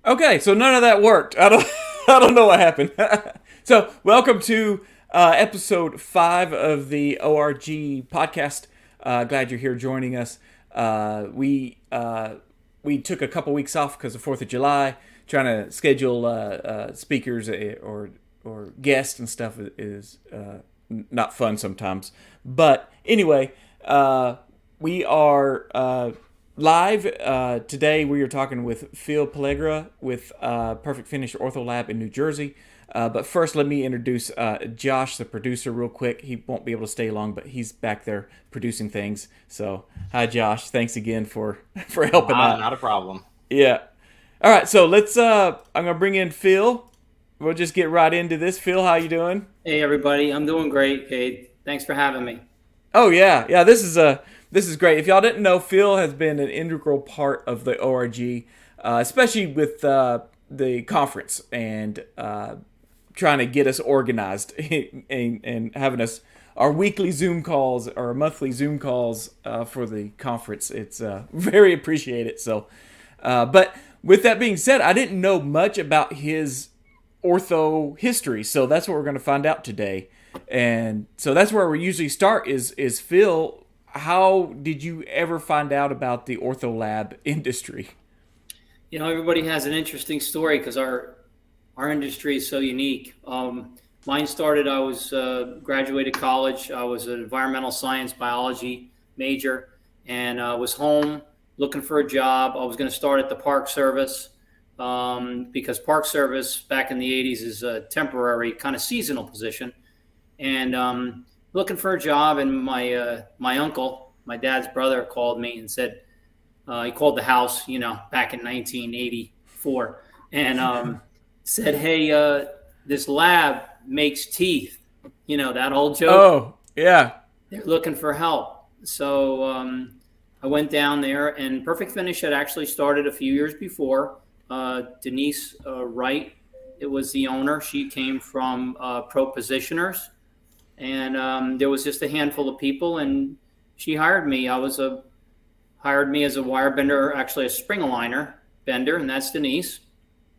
Okay, so none of that worked. I don't I don't know what happened. So welcome to episode 5 of the ORG podcast. Glad you're here joining us. We took a couple weeks off because of Fourth of July. Trying to schedule speakers or guests and stuff is not fun sometimes. But anyway, we are live today. We are talking with Phil Pelligra with Perfect Finish Ortho Lab in New Jersey. But first, let me introduce Josh, the producer, real quick. He won't be able to stay long, but he's back there producing things. So, hi, Josh. Thanks again for for helping out. Not a problem. Yeah. All right. So let's. I'm gonna bring in Phil. We'll just get right into this. Phil, how you doing? Hey everybody, I'm doing great. Hey, thanks for having me. Oh yeah, yeah. This is great. If y'all didn't know, Phil has been an integral part of the ORG, especially with the conference and trying to get us organized and having us our weekly Zoom calls or monthly Zoom calls for the conference. It's very appreciated. So, but with that being said, I didn't know much about his ortho history, so that's what we're going to find out today. And so that's where we usually start. Is Phil? How did you ever find out about the ortho lab industry? You know, everybody has an interesting story because our industry is so unique. Mine started. I was graduated college. I was an environmental science biology major, and was home looking for a job. I was going to start at the Park Service because Park Service back in the '80s is a temporary kind of seasonal position. And looking for a job, and my uncle, my dad's brother, called me and said he called the house, back in 1984, and said, "Hey, this lab makes teeth." You know that old joke. Oh yeah, They're looking for help. So I went down there, and Perfect Finish had actually started a few years before. Denise Wright, it was the owner. She came from Pro Positioners. And there was just a handful of people, and she hired me. Hired me as a wire bender, actually a spring aligner bender, and that's Denise.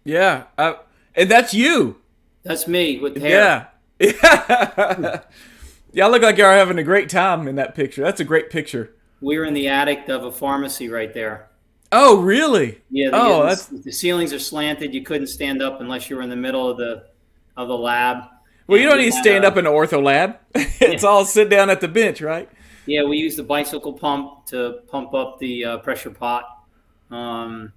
yeah, and that's you. That's me with hair. Yeah, yeah. Y'all look like y'all are having a great time in that picture. That's a great picture. We were in the attic of a pharmacy right there. Oh, really? Yeah, Oh, that's the ceilings are slanted. You couldn't stand up unless you were in the middle of the lab. well. You And don't we need to had stand up in the ortho lab. It's all sit down at the bench, right? yeah, we used the bicycle pump to pump up the pressure pot. Um,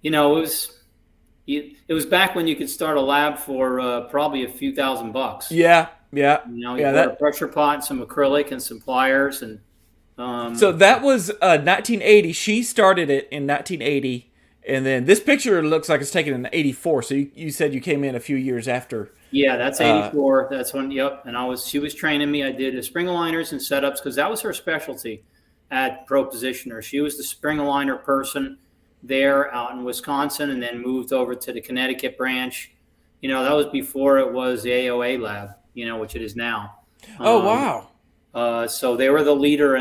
it was back when you could start a lab for probably a few $1,000. Yeah, yeah, You yeah. bought a pressure pot, some acrylic, and some pliers, and So that was 1980. She started it in 1980, and then this picture looks like it's taken in '84. So you said you came in a few years after. yeah, that's Uh, '84. That's when, yep. And she was training me. I did spring aligners and setups because that was her specialty at Pro Positioner. She was the spring aligner person there out in Wisconsin, and then moved over to the Connecticut branch. That was before it was the AOA lab, which it is now. oh Um, wow. So they were the leader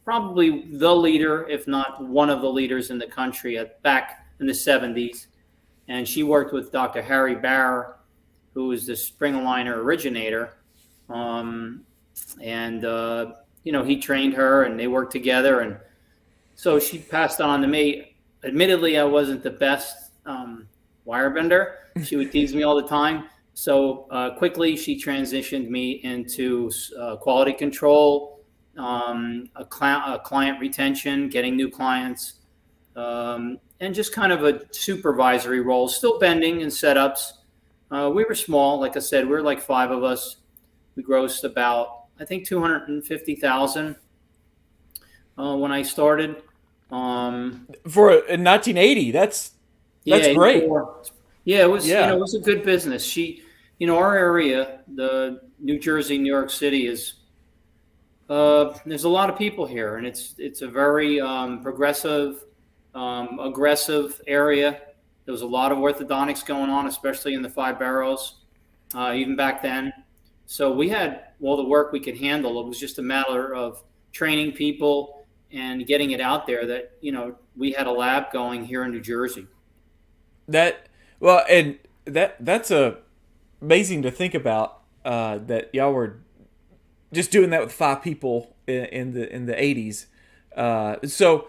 probably the leader, if not one of the leaders in the country back in the '70s. And she worked with Dr. Harry Barr, who was the spring aligner originator. Um, and, he trained her and they worked together. And so she passed on to me. Admittedly, I wasn't the best wire bender. She would tease me all the time. So quickly, she transitioned me into quality control, a client retention, getting new clients, and just kind of a supervisory role, still bending and setups. We were small. Like I said, we were like 5 of us. We grossed about, I think, 250,000 when I started. For in 1980, that's Yeah, great. yeah, it was. Yeah. It was a good business. Our area, the New Jersey, New York City, is. There's a lot of people here, and it's a very progressive, aggressive area. There was a lot of orthodontics going on, especially in the 5 boroughs, even back then. So we had all the work we could handle. It was just a matter of training people and getting it out there that we had a lab going here in New Jersey. That well, and that's amazing to think about. That y'all were just doing that with five people in the 80s. So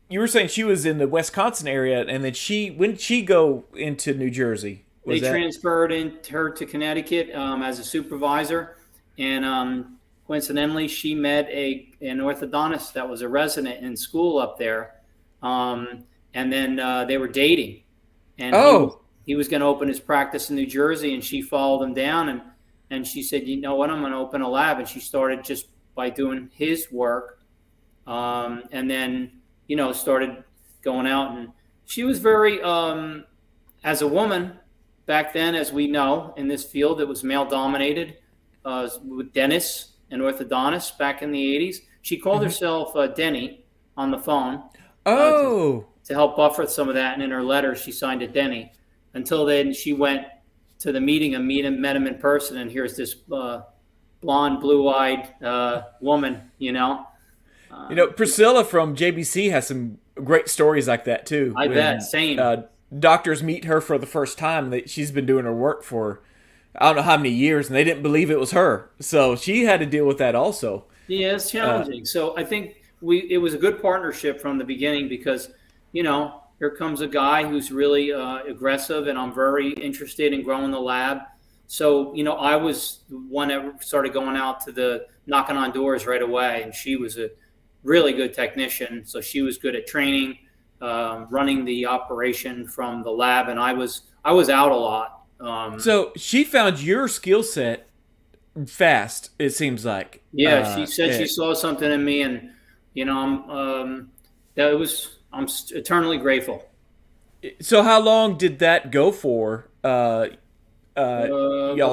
you were saying she was in the Wisconsin area, and then when did she go into New Jersey? They Was that transferred her to Connecticut as a supervisor, and coincidentally, she met an orthodontist that was a resident in school up there, and then they were dating, and oh he was going to open his practice in New Jersey, and she followed him down, and she said, you know what, I'm going to open a lab, and she started just by doing his work, and then started going out, and she was very as a woman. Back then, as we know, in this field, it was male dominated with dentists and orthodontists back in the 80s. She called herself Denny on the phone oh to help buffer some of that. And in her letter, she signed it Denny. Until then, she went to the meeting and met him in person. And here's this blonde, blue-eyed woman, Priscilla from JBC has some great stories like that too. I bet. Same. Doctors meet her for the first time. She's been doing her work for I don't know how many years, and they didn't believe it was her. So she had to deal with that also. Yeah, it's challenging. So I think it was a good partnership from the beginning because, here comes a guy who's really aggressive, and I'm very interested in growing the lab. So, I was the one that started going out to the knocking on doors right away, and she was a really good technician. So she was good at training, running the operation from the lab, and I was out a lot. So she found your skill set fast. It seems like. Yeah, she said she saw something in me, and I'm eternally grateful. So how long did that go for? Y'all's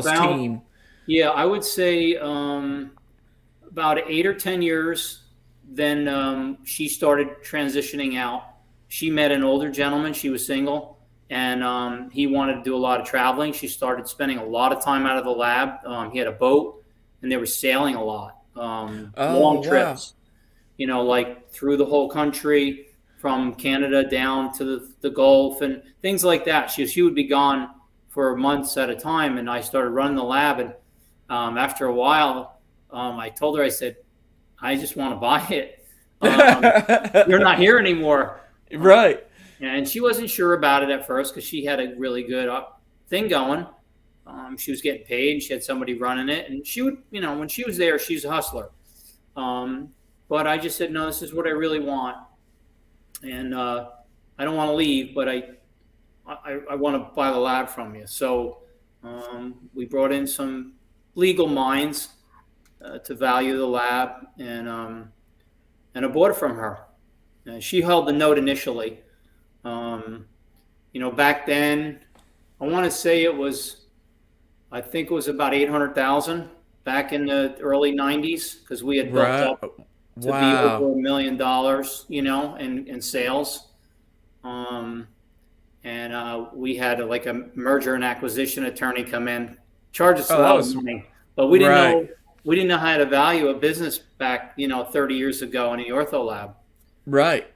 team. Yeah, I would say about 8 or 10 years. Then she started transitioning out. She met an older gentleman. She was single, and he wanted to do a lot of traveling. She started spending a lot of time out of the lab. He had a boat, and they were sailing a lot, long trips. Like through the whole country, from Canada down to the Gulf, and things like that. She would be gone for months at a time, and I started running the lab. And after a while, I told her, I said, I just want to buy it. You're not here anymore. Right. And she wasn't sure about it at first because she had a really good thing going. She was getting paid. She had somebody running it. And she would, when she was there, she's a hustler. But I just said, no, this is what I really want. And I don't want to leave, but I want to buy the lab from you. So we brought in some legal minds to value the lab, and I bought it from her. And she held the note initially. Back then, I want to say I think it was about 800,000 back in the early 90s because we had built up to be over $1 million, in sales. And we had a merger and acquisition attorney come in, charge us a lot of money, but we didn't know how to value a business back, 30 years ago in the ortho lab. Right.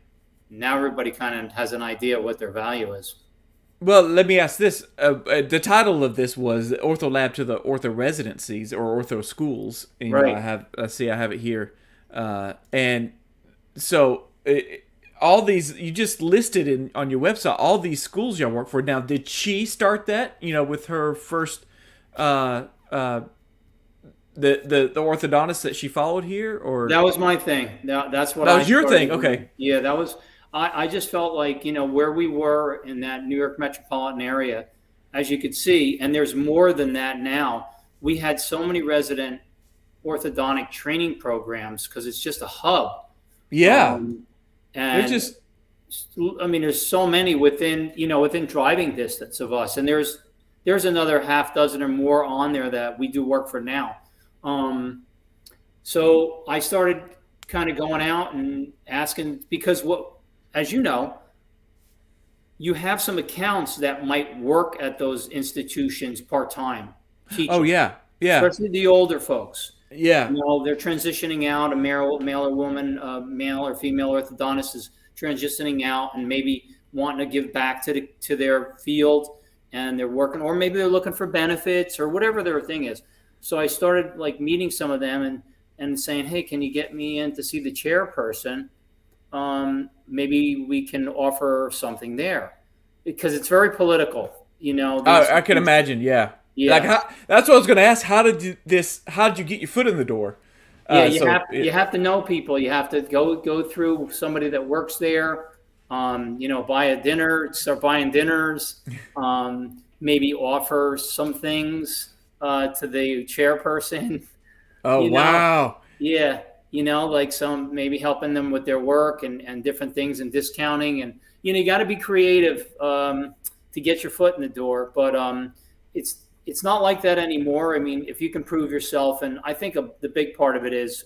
Now everybody kind of has an idea what their value is. Well, let me ask this. The title of this was Ortho Lab to the Ortho Residencies or Ortho Schools. And, right. I have it here. And so all these, you just listed on your website, all these schools y'all work for. Now, did she start that, with her first, the orthodontist that she followed here, or? That was my thing. That's what that was your thing. Okay. Yeah, that was, I just felt like, where we were in that New York metropolitan area, as you could see, and there's more than that now. We had so many resident orthodontic training programs because it's just a hub. Yeah. And there's so many within driving distance of us. And there's another half dozen or more on there that we do work for now. So I started kind of going out and asking, because as you know, you have some accounts that might work at those institutions part-time teaching. Oh, yeah. Yeah. Especially the older folks. Yeah. They're transitioning out. A male or woman, male or female orthodontist is transitioning out and maybe wanting to give back to their field, and they're working, or maybe they're looking for benefits or whatever their thing is. So I started like meeting some of them and saying, hey, can you get me in to see the chairperson? Maybe we can offer something there, because it's very political. I can imagine. Yeah. Like Yeah. that's what I was going to ask. How did you this? How did you get your foot in the door? Yeah, you Yeah. have to know people. You have to go through somebody that works there. Buy a dinner, start buying dinners. Maybe offer some things to the chairperson. Oh You know, wow. yeah, like some maybe helping them with their work and different things and discounting, and you got to be creative to get your foot in the door. But it's not like that anymore. I mean, if you can prove yourself, and I think the big part of it is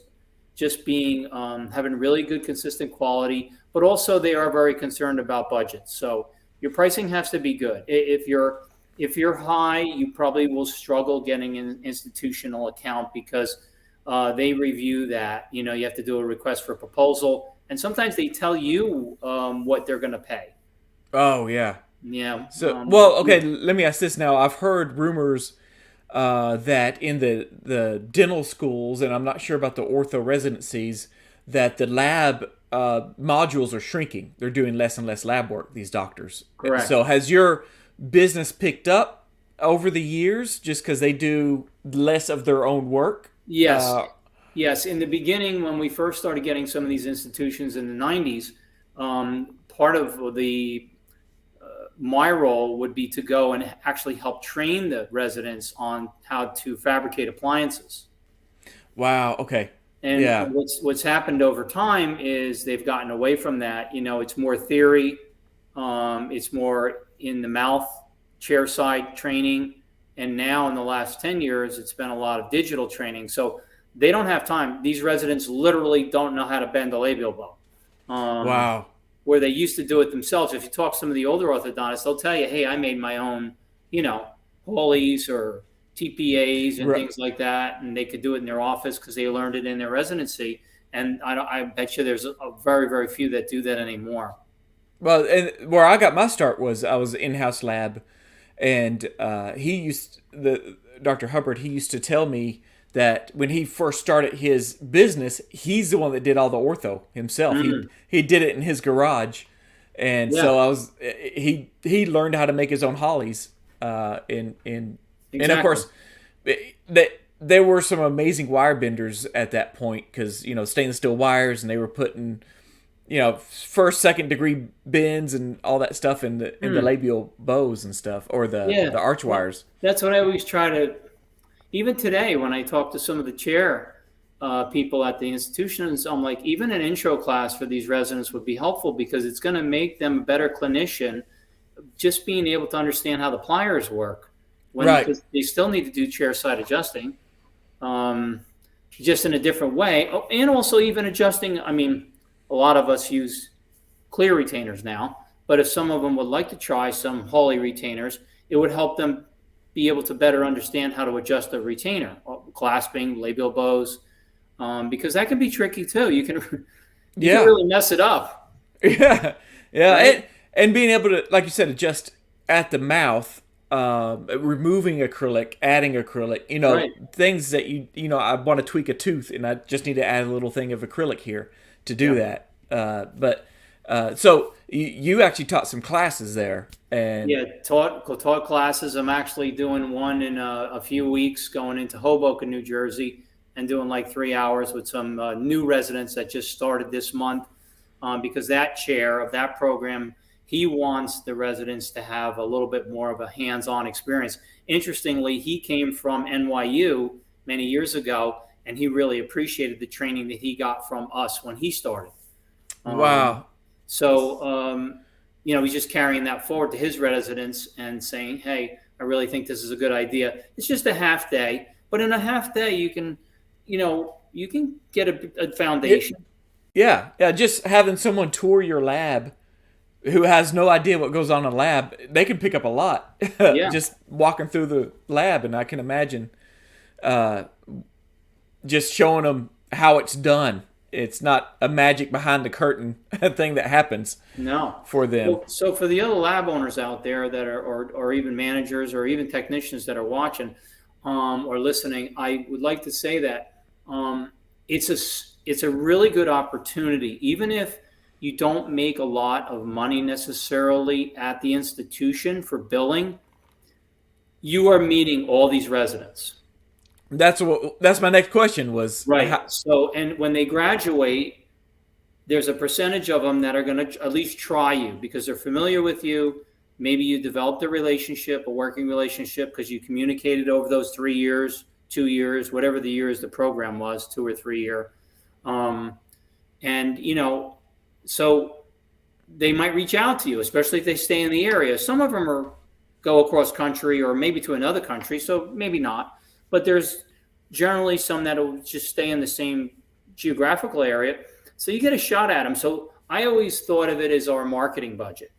just being having really good consistent quality, but also they are very concerned about budget. So your pricing has to be good. If you're high, you probably will struggle getting an institutional account, because they review that. You have to do a request for proposal, and sometimes they tell you what they're going to pay. Oh yeah. Yeah. So well, okay. Let me ask this now. I've heard rumors that in the dental schools, and I'm not sure about the ortho residencies, that the lab modules are shrinking. They're doing less and less lab work, these doctors. Correct. So has your business picked up over the years just because they do less of their own work? Yes. Yes. In the beginning, when we first started getting some of these institutions in the 90s, part of the my role would be to go and actually help train the residents on how to fabricate appliances. Wow. Okay. And Yeah. what's happened over time is they've gotten away from that. It's more theory, it's more in the mouth, chair side training, and now in the last 10 years, it's been a lot of digital training. So they don't have time. These residents literally don't know how to bend a labial bow. Wow. Where they used to do it themselves. If you talk to some of the older orthodontists, they'll tell you, hey, I made my own, Hawleys or TPAs and Right. things like that. And they could do it in their office because they learned it in their residency. And I bet you there's a very, very few that do that anymore. Well, and where I got my start was I was in-house lab, and he used the Dr. Hubbard. He used to tell me that when he first started his business, he's the one that did all the ortho himself. He did it in his garage, and so Yeah, he learned how to make his own hollies. And of exactly. course, there were some amazing wire benders at that point because stainless steel wires, and they were putting first, second degree bends and all that stuff in the labial bows and stuff, or the Yeah. arch Well, wires. that's what I always try to, even today when I talk to some of the chair people at the institutions, I'm like, even an intro class for these residents would be helpful, because it's going to make them a better clinician, just being able to understand how the pliers work, Right. because they still need to do chair side adjusting, um, just in a different way. Oh, and also even adjusting. I mean, a lot of us use clear retainers now, but if some of them would like to try some Hawley retainers, it would help them be able to better understand how to adjust a retainer, clasping, labial bows, because that can be tricky too. You can Yeah. really mess it up, Yeah. Yeah. right? And being able to, like you said, adjust at the mouth, removing acrylic, adding acrylic, Right. things that I want to tweak a tooth, and I just need to add a little thing of acrylic here to do Yeah. that. So you actually taught some classes there, and Yeah, taught classes. I'm actually doing one in a few weeks, going into Hoboken, New Jersey, and doing like 3 hours with some new residents that just started this month. Because that chair of that program, he wants the residents to have a little bit more of a hands-on experience. Interestingly, he came from NYU many years ago, and he really appreciated the training that he got from us when he started. Um, wow. so, he's just carrying that forward to his residents and saying, hey, I really think this is a good idea. It's just a half day, but in a half day, you can get a Yeah, foundation. yeah, yeah. Just having someone tour your lab who has no idea what goes on in a lab, they can pick up a lot Yeah. just walking through the lab. And I can imagine just showing them how it's done. it's not a magic behind the curtain thing that happens No. for them. So for the other lab owners out there that are, or even managers or even technicians that are watching or listening, I would like to say that it's a really good opportunity, even if you don't make a lot of money necessarily at the institution for billing. You are meeting all these residents. That's my next question was Right. So, and when they graduate, there's a percentage of them that are going to at least try you because they're familiar with you. Maybe you developed a relationship, a working relationship, because you communicated over those 3 years, 2 years, whatever the years the program was, 2 or 3 year. Um, and, so they might reach out to you, especially if they stay in the area. Some of them go across country or maybe to another country, so maybe not. But there's generally some that will just stay in the same geographical area. So you get a shot at them. So I always thought of it as our marketing budget.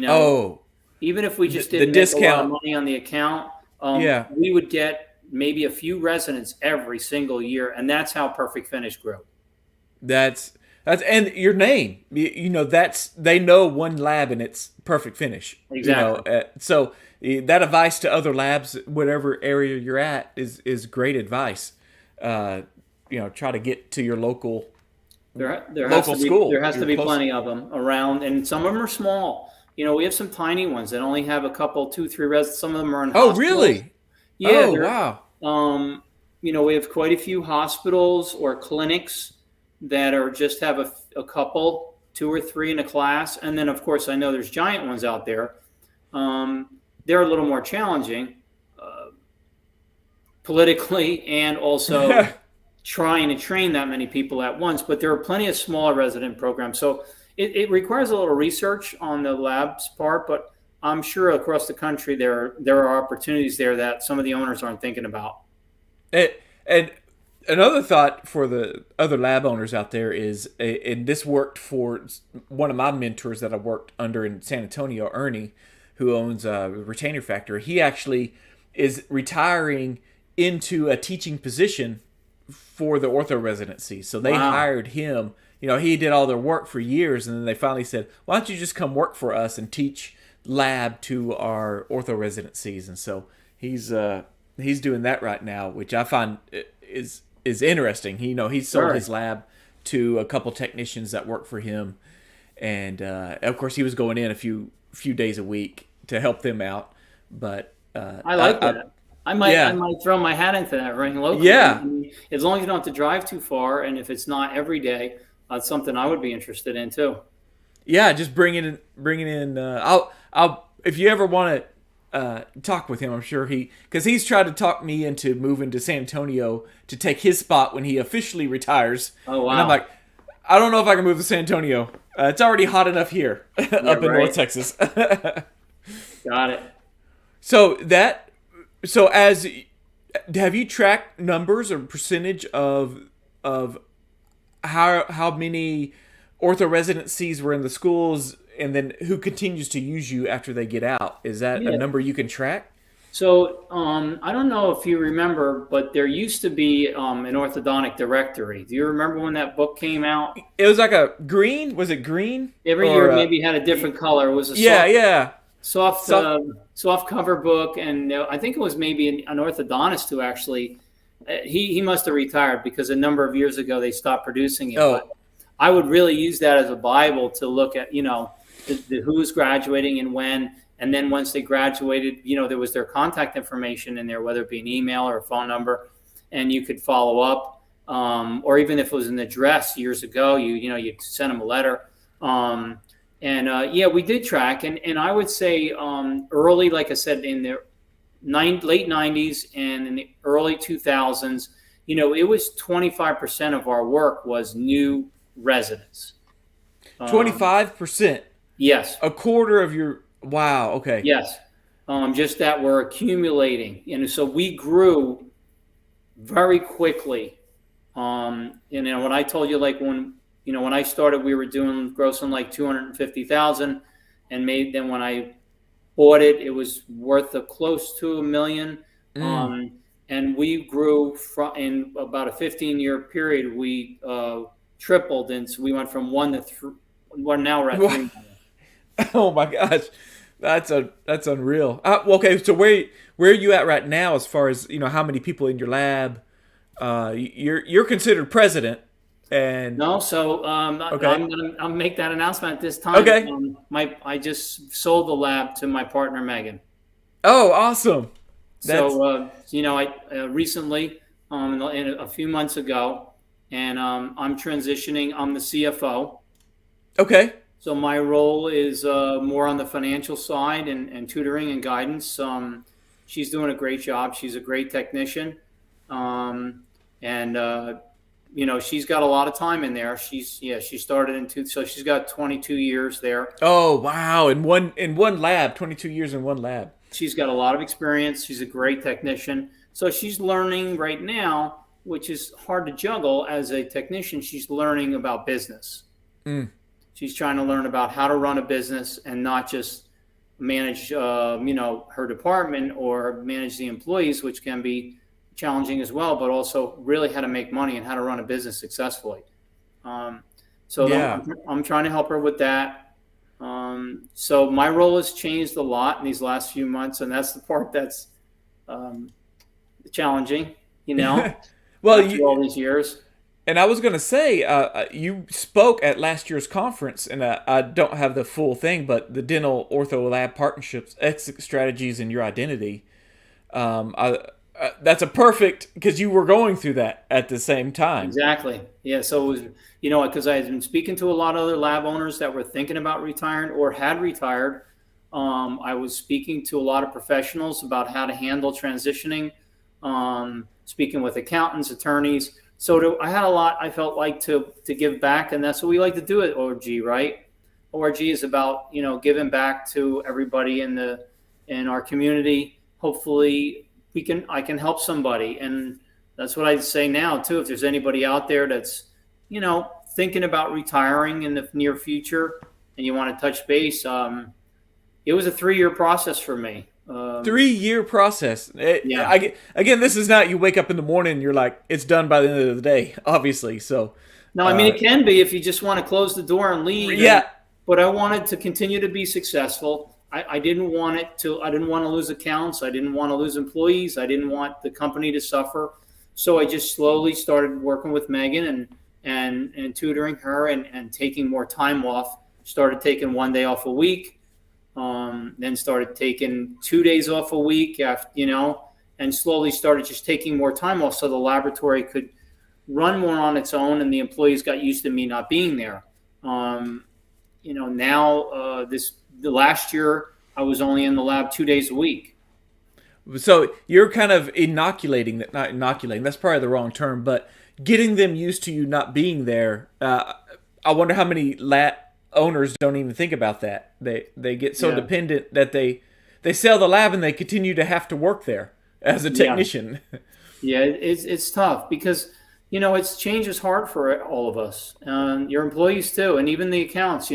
Oh, Even if we just the didn't make a lot of discount. money on the account, Yeah, we would get maybe a few residents every single year, and that's how Perfect Finish grew. that's and your name. That's they know one lab and it's perfect finish. Exactly. So that advice to other labs, whatever area you're at, is great advice. Try to get to your local There has local to be school. there has to You're be close. plenty of them around, and some of them are small. We have some tiny ones that only have a couple, two, three residents. Some of them are in Oh, hospitals. really? Yeah, Oh, wow. we have quite a few hospitals or clinics that are just have a couple, two or three in a class, and then of course I know there's giant ones out there. They're a little more challenging politically and also trying to train that many people at once. But there are plenty of smaller resident programs, so it requires a little research on the lab's part. But I'm sure across the country there are opportunities there that some of the owners aren't thinking about. And another thought for the other lab owners out there is, and this worked for one of my mentors that I worked under in San Antonio, Ernie, who owns a retainer factory. He actually is retiring into a teaching position for the ortho residency. So they Wow. hired him. He did all their work for years, and then they finally said, "Why don't you just come work for us and teach lab to our ortho residencies?" And so he's doing that right now, which I find is interesting. He sold Sure. his lab to a couple technicians that work for him, and of course he was going in a few days a week to help them out. But I like that. I yeah, might throw my hat into that ring locally. yeah, As long as you don't have to drive too far, and if it's not every day, that's something I would be interested in too. yeah. Just bringing in. I'll if you ever want to talk with him, I'm sure because he's tried to talk me into moving to San Antonio to take his spot when he officially retires. Oh And I'm wow. like, I don't know if I can move to San Antonio. It's already hot enough here Yeah, up in right. North Texas. Got it. So as have you tracked numbers or percentage of how many ortho residencies were in the schools, and then who continues to use you after they get out? Is that a Yeah. number you can track? So I don't know if you remember, but there used to be an orthodontic directory. Do you remember when that book came out? It was like a green. Was it green? Every Or year maybe had a different color. It was a yeah, yeah. soft, Soft. soft cover book, and I think it was maybe an orthodontist who actually he must have retired because a number of years ago they stopped producing it. But Oh, I would really use that as a Bible to look at, the who's graduating and when, and then once they graduated, there was their contact information in there, whether it be an email or a phone number, and you could follow up, or even if it was an address years ago, you send them a letter. We did track, and I would say early, like I said, in the late '90s and in the early 2000s, it was 25% of our work was new residents. 25%. Yes, A quarter of your. Wow. Okay. yes, just that we're accumulating, and so we grew very quickly. When I told you, like when I started, we were doing grossing like 250,000, and made then when I bought it, it was worth close to $1 million. And we grew in about a 15-year period. We tripled, and so we went from one to three. Well, now we're at three. Oh my gosh, that's unreal. Well, okay, so where are you at right now as far as how many people in your lab? You're considered president, and No, so okay, I'll make that announcement at this time. okay. I just sold the lab to my partner Megan. Oh, awesome. That's So I recently, in a few months ago, and I'm transitioning. I'm the CFO. okay. So my role is more on the financial side and tutoring and guidance. She's doing a great job. She's a great technician, and she's got a lot of time in there. She started so she's got 22 years there. Oh wow! In one lab, 22 years in one lab. She's got a lot of experience. She's a great technician. So she's learning right now, which is hard to juggle as a technician. She's learning about business. Mm. She's trying to learn about how to run a business and not just manage, her department or manage the employees, which can be challenging as well, but also really how to make money and how to run a business successfully. So Yeah. I'm trying to help her with that. So my role has changed a lot in these last few months, and that's the part that's challenging, Well, after all these years. and I was going to say, you spoke at last year's conference, and I don't have the full thing, but the dental ortho lab partnerships, exit strategies, and your identity. That's a perfect because you were going through that at the same time. Exactly. Yeah. So it was, because I had been speaking to a lot of other lab owners that were thinking about retiring or had retired. I was speaking to a lot of professionals about how to handle transitioning, speaking with accountants, attorneys. So I had a lot I felt like to give back, and that's what we like to do at ORG, right? ORG is about giving back to everybody in our community. Hopefully, I can help somebody, and that's what I'd say now too. If there's anybody out there that's thinking about retiring in the near future, and you want to touch base, it was a 3-year process for me. 3-year process. Yeah. Again, this is not you wake up in the morning and you're like, it's done by the end of the day, obviously. So, No, I mean it can be if you just want to close the door and leave. yeah. But I wanted to continue to be successful. I didn't want I didn't want to lose accounts. I didn't want to lose employees. I didn't want the company to suffer. So I just slowly started working with Megan and tutoring her and taking more time off. Started taking 1 day off a week. Then started taking 2 days off a week and slowly started just taking more time off so the laboratory could run more on its own and the employees got used to me not being there. Now the last year I was only in the lab 2 days a week. So you're kind of inoculating that, not inoculating. That's probably the wrong term, but getting them used to you not being there. I wonder how many owners don't even think about that. They get so dependent that they sell the lab and they continue to have to work there as a technician. Yeah, it's tough because change is hard for all of us, your employees too, and even the accounts.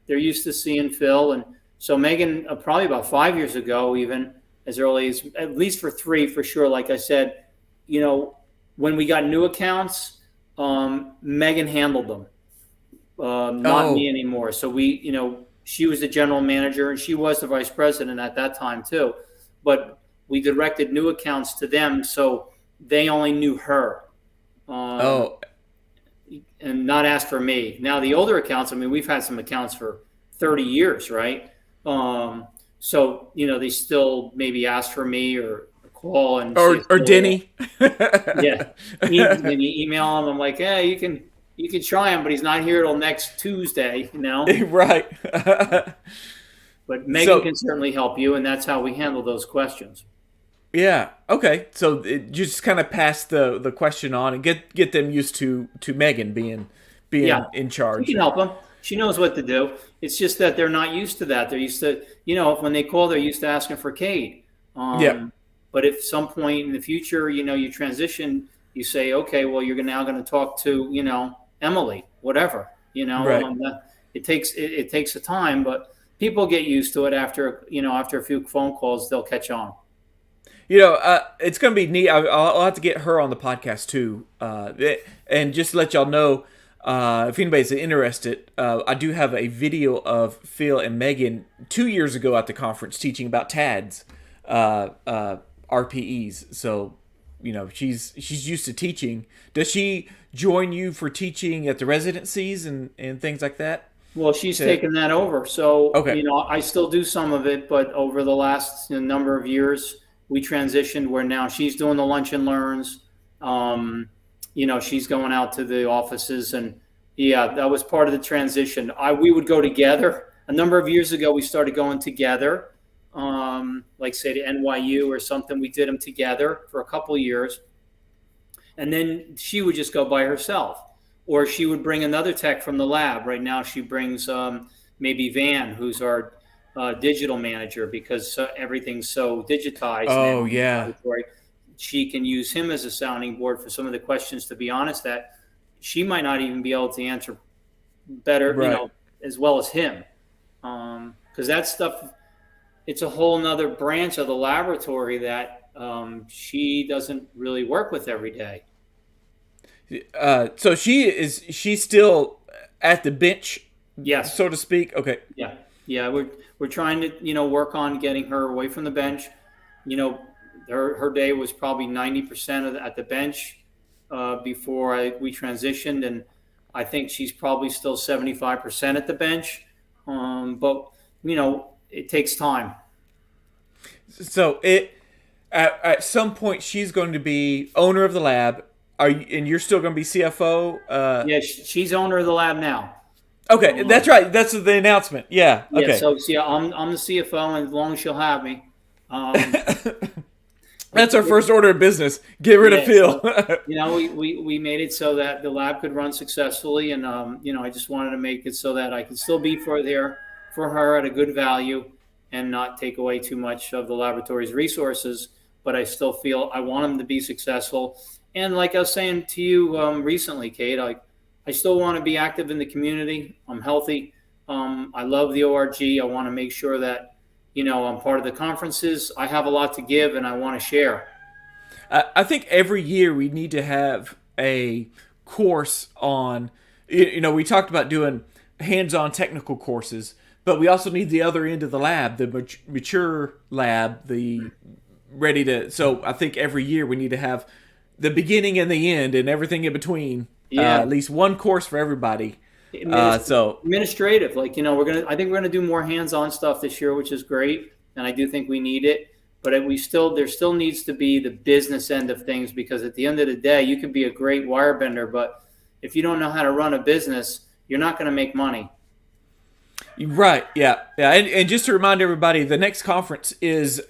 They're used to seeing Phil, and so Megan probably about 5 years ago, even as early as at least for 3 for sure. Like I said, when we got new accounts, Megan handled them. Not me anymore. So she was the general manager and she was the vice president at that time too. But we directed new accounts to them, so they only knew her. And not ask for me. Now the older accounts, we've had some accounts for 30 years, right? So they still maybe ask for me or call and or Denny. Yeah, maybe email them. I'm like, hey, you can try him, but he's not here till next Tuesday, Right. But Megan can certainly help you, and that's how we handle those questions. Yeah. Okay. So just kind of pass the question on and get them used to Megan being in charge. We can help them. She knows what to do. It's just that they're not used to that. They're used to, when they call, they're used to asking for Kate. But if some point in the future, you transition, you say, okay, well, you're now going to talk to, Emily, whatever, Right. It takes a time, but people get used to it after a few phone calls, they'll catch on. It's going to be neat. I'll have to get her on the podcast too. And just to let y'all know, if anybody's interested, I do have a video of Phil and Megan 2 years ago at the conference teaching about TADS, RPEs. So, she's used to teaching. Does she join you for teaching at the residencies and things like that? Well, she's taken that over. So, Okay. I still do some of it, but over the last number of years, we transitioned where now she's doing the lunch and learns. She's going out to the offices, and yeah, that was part of the transition. We would go together. A number of years ago, we started going together, like say to NYU or something. We did them together for a couple of years, and then she would just go by herself, or she would bring another tech from the lab. Right now, she brings maybe Van, who's our digital manager, because everything's so digitized now Oh, in the yeah. laboratory. She can use him as a sounding board for some of the questions, to be honest, that she might not even be able to answer better, Right. as well as him. Because that stuff, it's a whole nother branch of the laboratory that she doesn't really work with every day. So she's still at the bench, Yes. so to speak. Okay. Yeah. Yeah. We're trying to, work on getting her away from the bench. You know, her day was probably 90% at the bench before we transitioned, and I think she's probably still 75% at the bench. But it takes time. So at some point she's going to be owner of the lab. And you're still going to be CFO? Yeah, she's owner of the lab now. Okay, that's right. That's the announcement. Yeah. Yeah, Okay. so yeah, I'm the CFO, and as long as she'll have me. That's our first order of business. Get rid of Phil. So, we made it so that the lab could run successfully, and I just wanted to make it so that I could still be there for her at a good value, and not take away too much of the laboratory's resources. But I still feel I want them to be successful. And like I was saying to you recently, Kate, I still want to be active in the community. I'm healthy. I love the ORG. I want to make sure that I'm part of the conferences. I have a lot to give, and I want to share. I think every year we need to have a course on, we talked about doing hands-on technical courses, but we also need the other end of the lab, the mature lab, the ready to. So I think every year we need to have the beginning and the end and everything in between. Yeah. At least one course for everybody. Administrative, I think we're gonna do more hands-on stuff this year, which is great, and I do think we need it. But there still needs to be the business end of things, because at the end of the day, you could be a great wire bender, but if you don't know how to run a business, you're not going to make money. Right. Yeah. Yeah. And just to remind everybody, the next conference is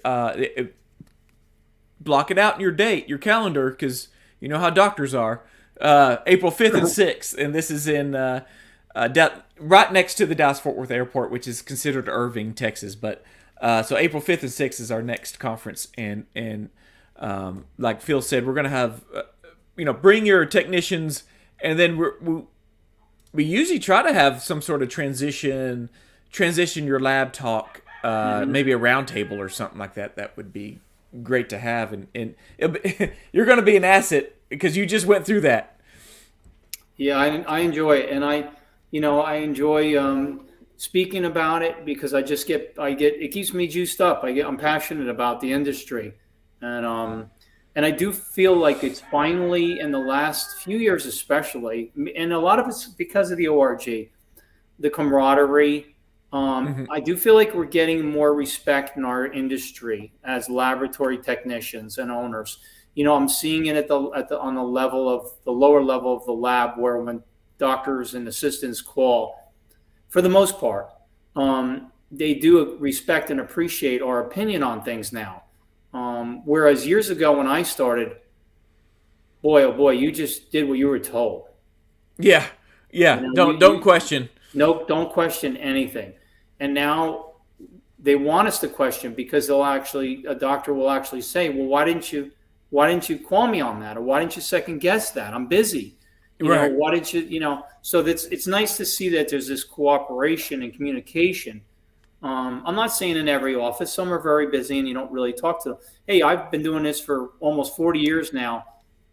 block it out in your date, your calendar, because you know how doctors are. April 5th and 6th, and this is in right next to the Dallas-Fort Worth Airport, which is considered Irving, Texas. But so April 5th and 6th is our next conference, and like Phil said, we're gonna have bring your technicians, and then we usually try to have some sort of transition your lab talk, maybe a round table or something like that. That would be great to have, and you're going to be an asset because you just went through that. Yeah, I enjoy it, and I enjoy speaking about it, because I get it keeps me juiced up. I'm passionate about the industry, and I do feel like it's finally, in the last few years especially, and a lot of it's because of the ORG, the camaraderie. I do feel like we're getting more respect in our industry as laboratory technicians and owners. I'm seeing it on the level of the lower level of the lab, where when doctors and assistants call, for the most part, they do respect and appreciate our opinion on things now. Whereas years ago when I started, boy, oh boy, you just did what you were told. Yeah. Don't question. Nope, don't question anything. And now they want us to question, because a doctor will actually say, well, why didn't you call me on that? Or why didn't you second guess that? I'm busy. Right. Why didn't you, so it's nice to see that there's this cooperation and communication. I'm not saying in every office. Some are very busy and you don't really talk to them. Hey, I've been doing this for almost 40 years now,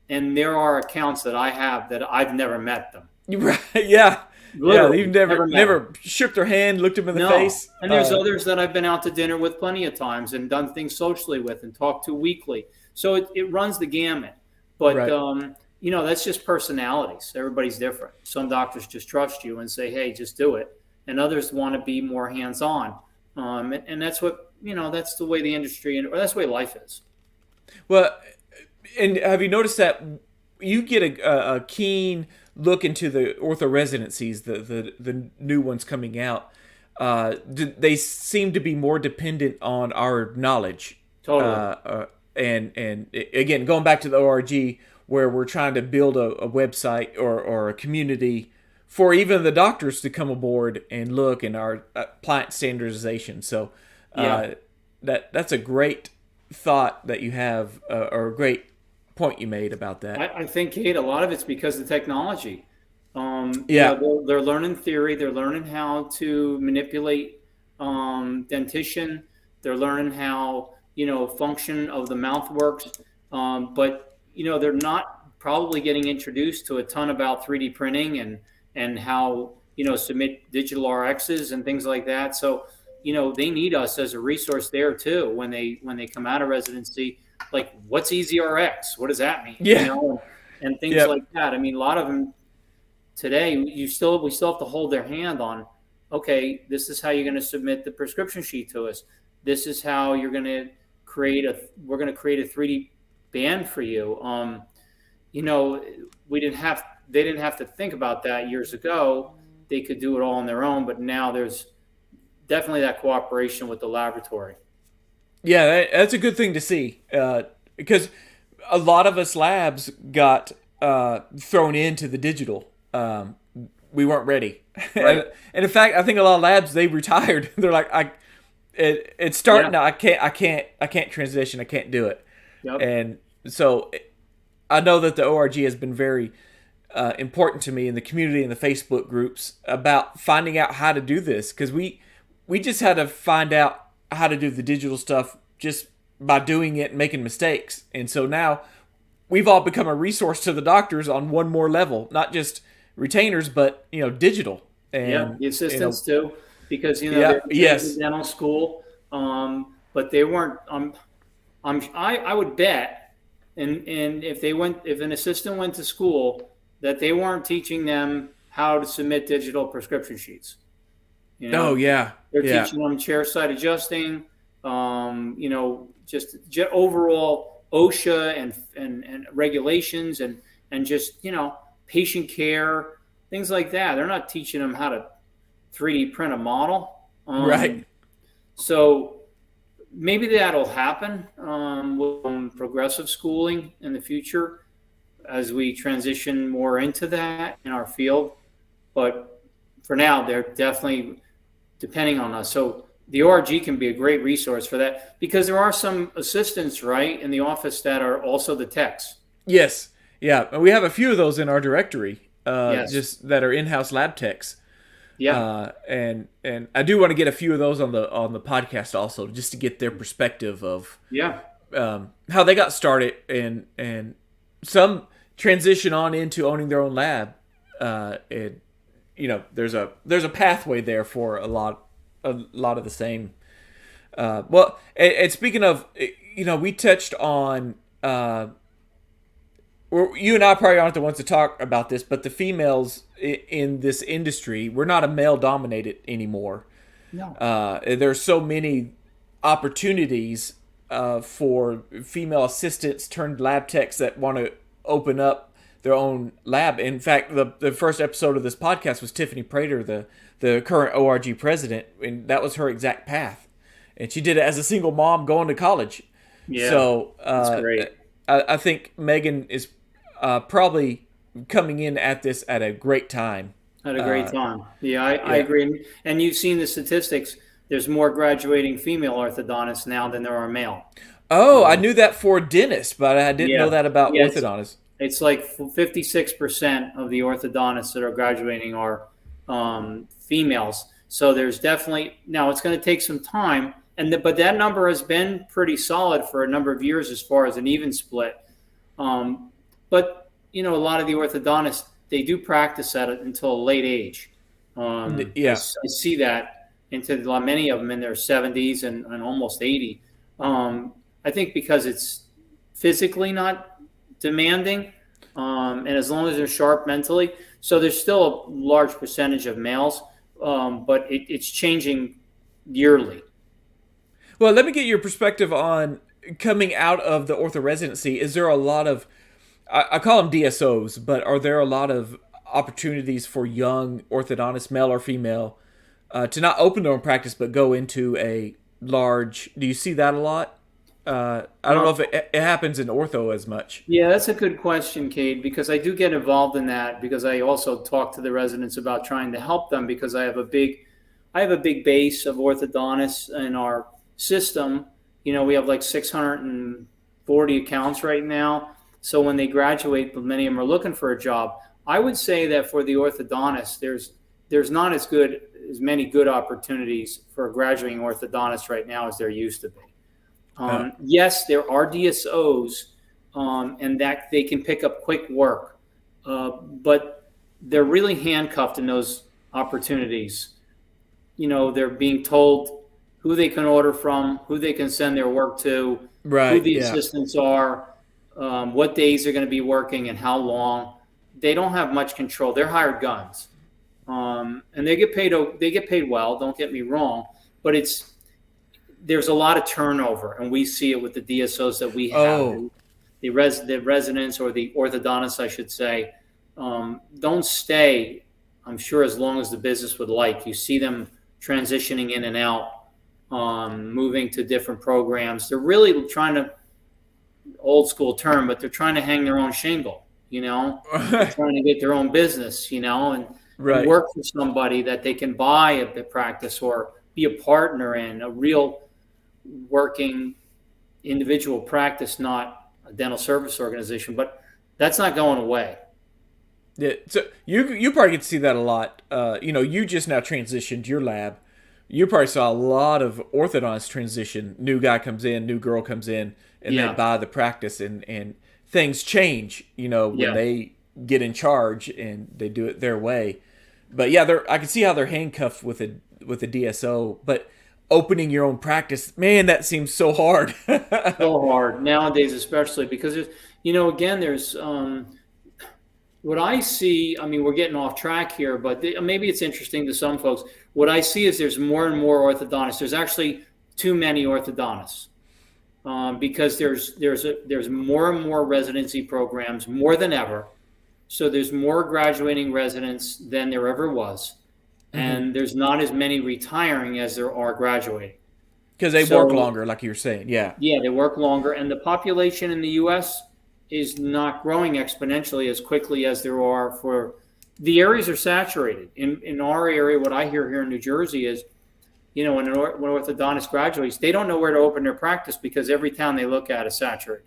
and there are accounts that I have that I've never met them. Right, yeah, yeah. You've Literally, never never met them. never shook their hand, looked them in the No. face. And there's others that I've been out to dinner with plenty of times and done things socially with and talked to weekly. So it runs the gamut. But, Right. that's just personalities. Everybody's different. Some doctors just trust you and say, hey, just do it. And others want to be more hands on. And that's what, that's the way the industry, or that's the way life is. Well, and have you noticed that you get a keen look into the ortho residencies, the new ones coming out? They seem to be more dependent on our knowledge. Totally. And again, going back to the ORG, where we're trying to build a website or a community for even the doctors to come aboard and look in our client standardization. So Yeah. that's a great thought that you have, or a great point you made about that. I think, Kate, a lot of it's because of thechnology. Yeah, They're learning theory. They're learning how to manipulate dentition. They're learning how function of the mouth works. But they're not probably getting introduced to a ton about 3D printing and how submit digital RXs and things like that. So they need us as a resource there too when they come out of residency. Like, what's EasyRx? What does that mean? yeah, And things yeah, like that. I mean, a lot of them today, we still have to hold their hand on, okay, this is how you're going to submit the prescription sheet to us. This is how you're going to we're going to create a 3D band for you. You know, they didn't have to think about that years ago. They could do it all on their own, but now there's definitely that cooperation with the laboratory. yeah. That's a good thing to see, because a lot of us labs got thrown into the digital. We weren't ready, Right. and in fact, I think a lot of labs they retired. They're like, it's starting Yeah. now. I can't transition. I can't do it. Yep. And so I know that the ORG has been very important to me in the community and the Facebook groups about finding out how to do this, because we just had to find out how to do the digital stuff just by doing it and making mistakes. And so now we've all become a resource to the doctors on one more level, not just retainers, but digital. Yeah, And the assistants too, because yeah, they're in yes, dental school, but they weren't. I would bet, and if an assistant went to school, that they weren't teaching them how to submit digital prescription sheets. You oh know, yeah, they're yeah, teaching them chair side adjusting, just overall OSHA and regulations and just patient care, things like that. They're not teaching them how to 3D print a model. right. So maybe that'll happen with progressive schooling in the future as we transition more into that in our field. But for now, they're definitely depending on us. So the ORG can be a great resource for that because there are some assistants, right, in the office that are also the techs. Yes, yeah. And we have a few of those in our directory, Yes. just that are in-house lab techs. Yeah. And I do want to get a few of those on the podcast also, just to get their perspective of Yeah. how they got started and some transition on into owning their own lab. And there's a pathway there for a lot of the same. Well, and speaking of, we touched on. You and I probably aren't the ones to talk about this, but the females in this industry, we're not a male dominated anymore. No. There's so many opportunities for female assistants turned lab techs that want to open up their own lab. In fact, the first episode of this podcast was Tiffany Prater, the current ORG president, and that was her exact path. And she did it as a single mom going to college. Yeah. So That's great. I think Megan is probably coming in at this at a great time. Had a great time. Yeah, I agree. And you've seen the statistics. There's more graduating female orthodontists now than there are male. Oh, I knew that for dentists, but I didn't know Yeah. that about Yeah, orthodontists. it's like 56% of the orthodontists that are graduating are females. So there's definitely now it's going to take some time, but that number has been pretty solid for a number of years as far as an even split. But a lot of the orthodontists they do practice at it until a late age. Yeah. I see that into many of them in their 70s and almost 80. I think because it's physically not demanding, and as long as they're sharp mentally, so there's still a large percentage of males, but it's changing yearly. Well, let me get your perspective on coming out of the ortho residency. Is there a lot of, I call them DSOs, but are there a lot of opportunities for young orthodontists, male or female, to not open their own practice but go into a large? Do you see that a lot? I don't know if it happens in ortho as much. Yeah, that's a good question, Kate, because I do get involved in that because I also talk to the residents about trying to help them because I have a big base of orthodontists in our system. We have like 640 accounts right now. So when they graduate, many of them are looking for a job. I would say that for the orthodontist, there's not as many good opportunities for a graduating orthodontist right now as there used to be. Yes, there are DSOs, and that they can pick up quick work, but they're really handcuffed in those opportunities. They're being told who they can order from, who they can send their work to, who Right. the Yeah. assistants are, what days they're going to be working, and how long. They don't have much control. They're hired guns, and they get paid. They get paid well. Don't get me wrong, but there's a lot of turnover, and we see it with the DSOs that we have. Oh. The residents or the orthodontists, I should say, don't stay, I'm sure, as long as the business would like. You see them transitioning in and out, moving to different programs. They're really trying to, old school term, but they're trying to hang their own shingle, They're trying to get their own business, and Right. work for somebody that they can buy a practice or be a partner in a real working individual practice, not a dental service organization. But that's not going away. Yeah, so you probably get to see that a lot. You just now transitioned your lab. You probably saw a lot of orthodontists transition. New guy comes in, new girl comes in, and they Yeah. buy the practice, and things change. When Yeah. they get in charge and they do it their way. But yeah, I can see how they're handcuffed with a DSO. But opening your own practice, man, that seems so hard. So hard nowadays, especially because again, there's what I see. I mean, we're getting off track here, but maybe it's interesting to some folks. What I see is there's more and more orthodontists. There's actually too many orthodontists, because there's more and more residency programs, more than ever. So there's more graduating residents than there ever was, and there's not as many retiring as there are graduating. Because they So work longer, like you were saying. Yeah. yeah, they work longer, and the population in the U.S. is not growing exponentially as quickly as there are for the areas are saturated. In our area, what I hear here in New Jersey is, when an orthodontist graduates, they don't know where to open their practice because every town they look at is saturated.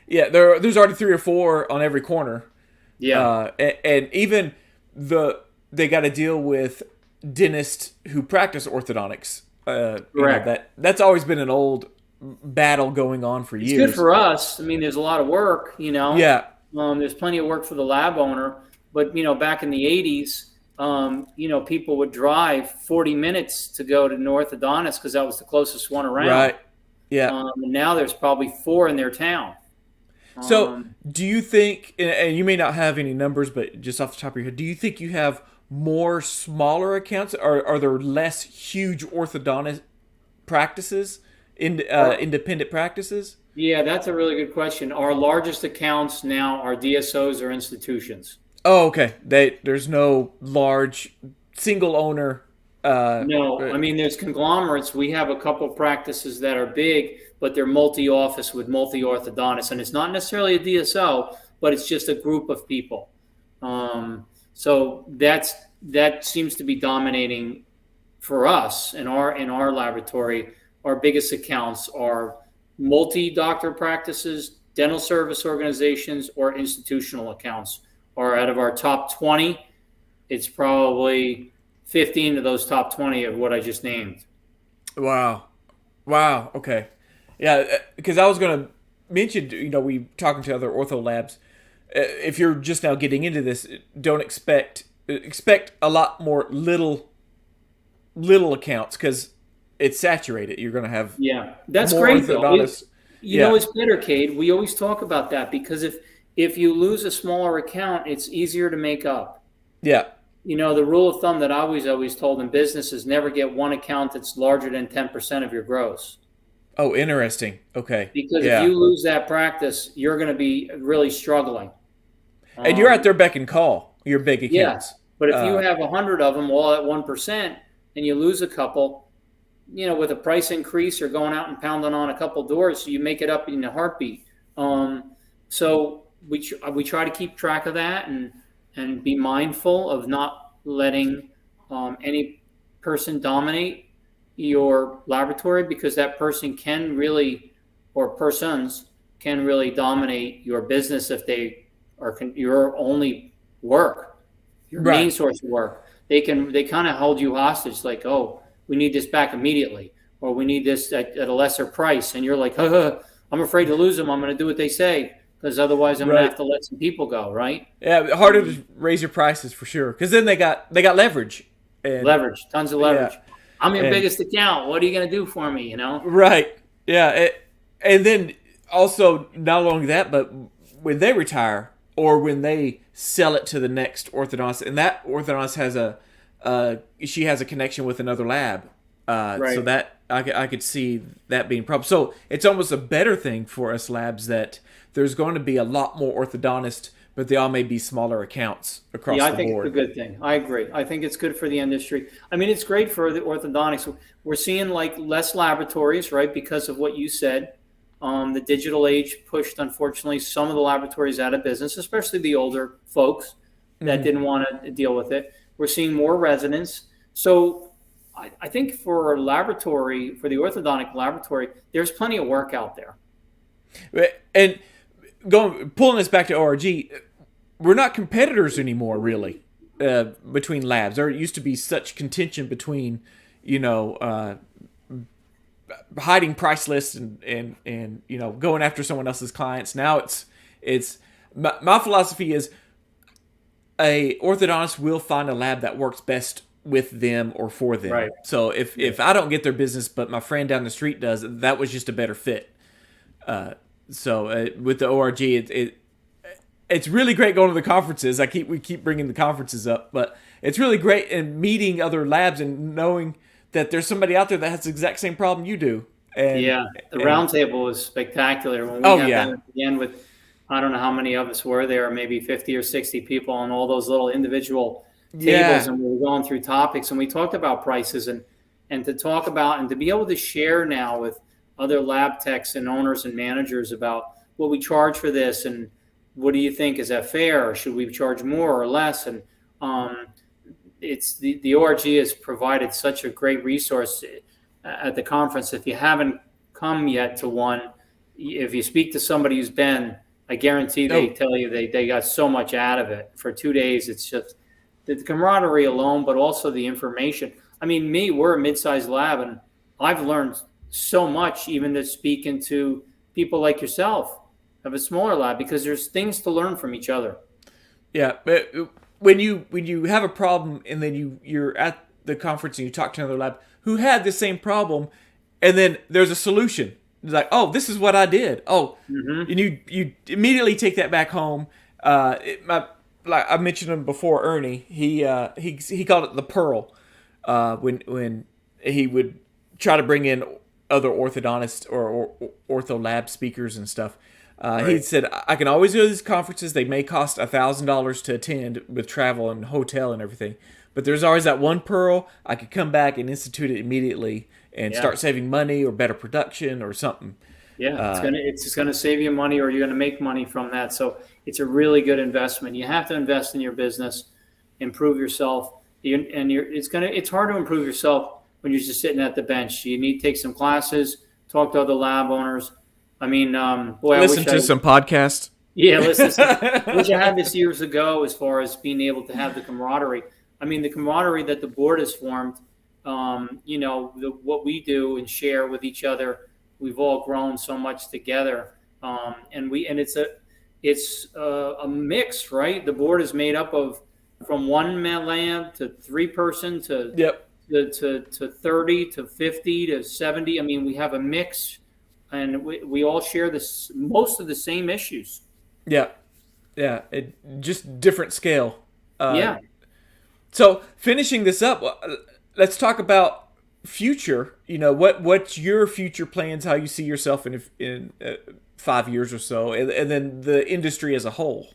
Yeah, there's already 3 or 4 on every corner. Yeah, And even they got to deal with dentists who practice orthodontics. correct. That's always been an old battle going on for It's years. good for us. I mean, there's a lot of work, Yeah. There's plenty of work for the lab owner, but back in the '80s, people would drive 40 minutes to go to an orthodontist because that was the closest one around. Right. Yeah. And now there's probably 4 in their town. So, do you think, and you may not have any numbers, but just off the top of your head, do you think you have more smaller accounts? Are there less huge orthodontist practices, independent practices? Yeah, that's a really good question. Our largest accounts now are DSOs or institutions. Oh, okay. There's no large single owner. No, I mean, there's conglomerates. We have a couple practices that are big, but they're multi-office with multi-orthodontists, and it's not necessarily a DSO, but it's just a group of people. So that seems to be dominating for us in our laboratory. Our biggest accounts are multi-doctor practices, dental service organizations, or institutional accounts. Or out of our top 20, it's probably 15 of those top 20 of what I just named. Wow. Okay. Yeah, because I was going to mention, we talking to other ortho labs, if you're just now getting into this, don't expect a lot more little accounts because it's saturated. You're going to have Yeah, that's more great though. orthodontists. You know, Yeah, it's better, Cade. We always talk about that because if you lose a smaller account, it's easier to make up. yeah. You know, the rule of thumb that I always told in business is never get one account that's larger than 10% of your gross. Oh, interesting. Okay. Because if Yeah. you lose that practice, you're going to be really struggling. And you're at Um, their beck and call, your big yeah, accounts. but if you Uh, have 100 of them all at 1% and you lose a couple, you know, with a price increase or going out and pounding on a couple doors, you make it up in a heartbeat. So we try to keep track of that and be mindful of not letting any person dominate your laboratory because that person can really, or persons can really dominate your business if they are your only work, your right. main source of work. They kind of hold you hostage, like, oh, we need this back immediately, or we need this at a lesser price, and you're like, I'm afraid to lose them. I'm going to do what they say because otherwise I'm going to Right. have to let some people go. Right? Yeah. Harder to raise your prices for sure because then they got leverage and Leverage, tons of yeah leverage. I'm your and biggest account. What are you going to do for me? You know? right. Yeah. And then also not only that, but when they retire or when they sell it to the next orthodontist, and that orthodontist has she has a connection with another lab, so Right. that I could see that being a problem. So it's almost a better thing for us labs that there's going to be a lot more orthodontists, but they all may be smaller accounts across Yeah, I the think it's a board. good thing. I agree. I think it's good for the industry. I mean, it's great for the orthodontics. We're seeing like less laboratories, right? Because of what you said. The digital age pushed, unfortunately, some of the laboratories out of business, especially the older folks that Hmm. didn't want to deal with it. We're seeing more residents. So I think for a laboratory, for the orthodontic laboratory, there's plenty of work out there. And going pulling this back to ORG, we're not competitors anymore, really, between labs. There used to be such contention between, you know, hiding price lists and going after someone else's clients. Now it's my philosophy is a orthodontist will find a lab that works best with them or for them. Right. So if I don't get their business, but my friend down the street does, that was just a better fit. So with the ORG, it's really great going to the conferences. We keep bringing the conferences up, but it's really great in meeting other labs and knowing that there's somebody out there that has the exact same problem you do. Yeah, the And roundtable was spectacular. When we oh had that yeah, at the end with, I don't know how many of us were there, maybe 50 or 60 people on all those little individual tables, yeah, and we were going through topics, and we talked about prices and to talk about and to be able to share now with other lab techs and owners and managers about what we charge for this and what do you think, is that fair, or should we charge more or less? And um, it's the ORG has provided such a great resource at the conference. If you haven't come yet to one, if you speak to somebody who's been, I guarantee they no, tell you they got so much out of it. For 2 days, it's just the camaraderie alone, but also the information. I mean, we're a mid-sized lab, and I've learned so much even to speak into people like yourself of a smaller lab because there's things to learn from each other. yeah. But when you have a problem and then you're at the conference and you talk to another lab who had the same problem, and then there's a solution. It's like, oh, this is what I did. Oh, Hmm. and you immediately take that back home. Like I mentioned him before, Ernie. He called it the pearl. When he would try to bring in other orthodontists or ortho lab speakers and stuff. He Right. said, I can always go to these conferences. They may cost $1,000 to attend with travel and hotel and everything. But there's always that one pearl. I could come back and institute it immediately and Yeah. start saving money or better production or something. Yeah, Uh, it's gonna save you money, or you're gonna make money from that. So it's a really good investment. You have to invest in your business, improve yourself, it's hard to improve yourself when you're just sitting at the bench. You need to take some classes, talk to other lab owners. I mean, boy, I Listen wish to some podcasts. yeah, listen, I wish I had this years ago as far as being able to have the camaraderie. I mean, the camaraderie that the board has formed, what we do and share with each other, we've all grown so much together. And it's a mix, right? The board is made up of from one man lab to three person Yep. to 30 to 50 to 70. I mean, we have a mix, and we all share this most of the same issues. Yeah. Yeah. It just different scale. Uh, Yeah. so finishing this up, let's talk about future. What's your future plans? How you see yourself in 5 years or so, and then the industry as a whole.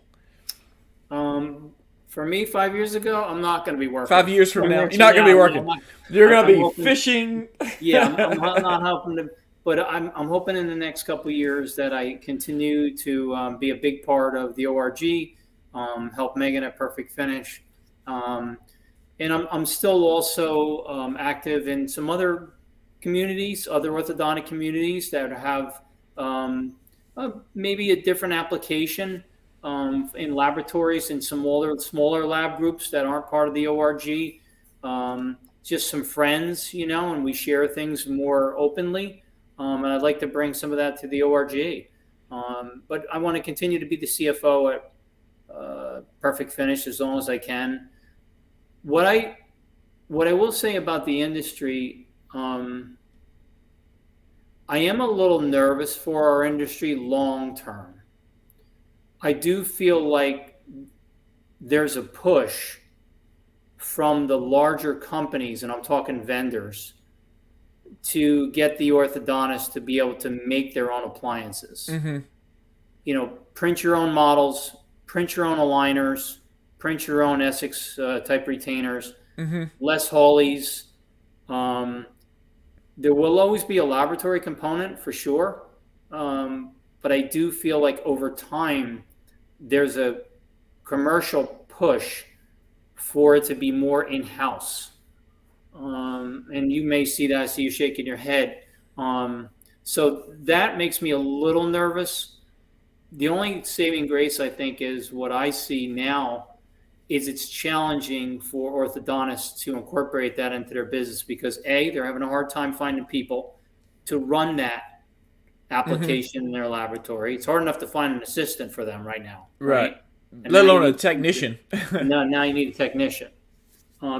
For me, 5 years ago, I'm not going to be working. 5 years from now, you're From not going to be now, working. You're going I'm to be hoping. fishing. Yeah, I'm not helping to, but I'm hoping in the next couple of years that I continue to be a big part of the ORG, help Megan at Perfect Finish, um, and I'm still also active in some other communities, other orthodontic communities that have maybe a different application in laboratories and some smaller lab groups that aren't part of the ORG. Just some friends, and we share things more openly. And I'd like to bring some of that to the ORG. But I want to continue to be the CFO at Perfect Finish as long as I can. What I will say about the industry, I am a little nervous for our industry long term. I do feel like there's a push from the larger companies, and I'm talking vendors, to get the orthodontist to be able to make their own appliances. Mm-hmm. Print your own models, print your own aligners, print your own Essex type retainers, Mm-hmm. less Hawleys. There will always be a laboratory component for sure, but I do feel like over time there's a commercial push for it to be more in-house. And you may see that. I see you shaking your head. So that makes me a little nervous. The only saving grace, I think, is what I see now is it's challenging for orthodontists to incorporate that into their business because A, they're having a hard time finding people to run that application in their laboratory. It's hard enough to find an assistant for them right now. Right. And Let now you alone a need- technician. now you need a technician.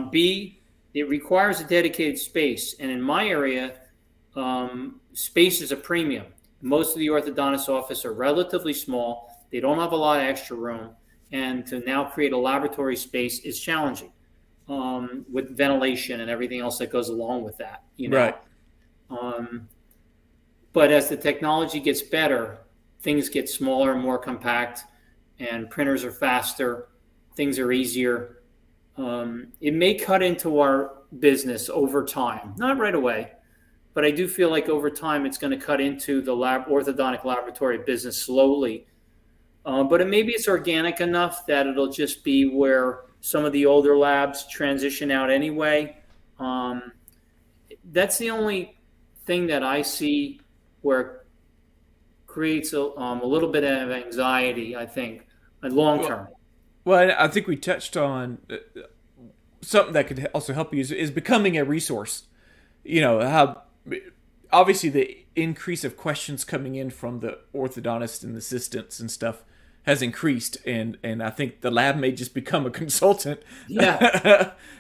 B, it requires a dedicated space. And in my area, space is a premium. Most of the orthodontist office are relatively small. They don't have a lot of extra room. And to now create a laboratory space is challenging with ventilation and everything else that goes along with that. Right. But as the technology gets better, things get smaller and more compact, and printers are faster, things are easier. It may cut into our business over time, not right away, but I do feel like over time it's going to cut into the orthodontic laboratory business slowly. But maybe it's organic enough that it'll just be where some of the older labs transition out anyway. That's the only thing that I see where it creates a little bit of anxiety, I think, long term. Well, I think we touched on something that could also help you is becoming a resource. How obviously the increase of questions coming in from the orthodontist and the assistants and stuff has increased, and I think the lab may just become a consultant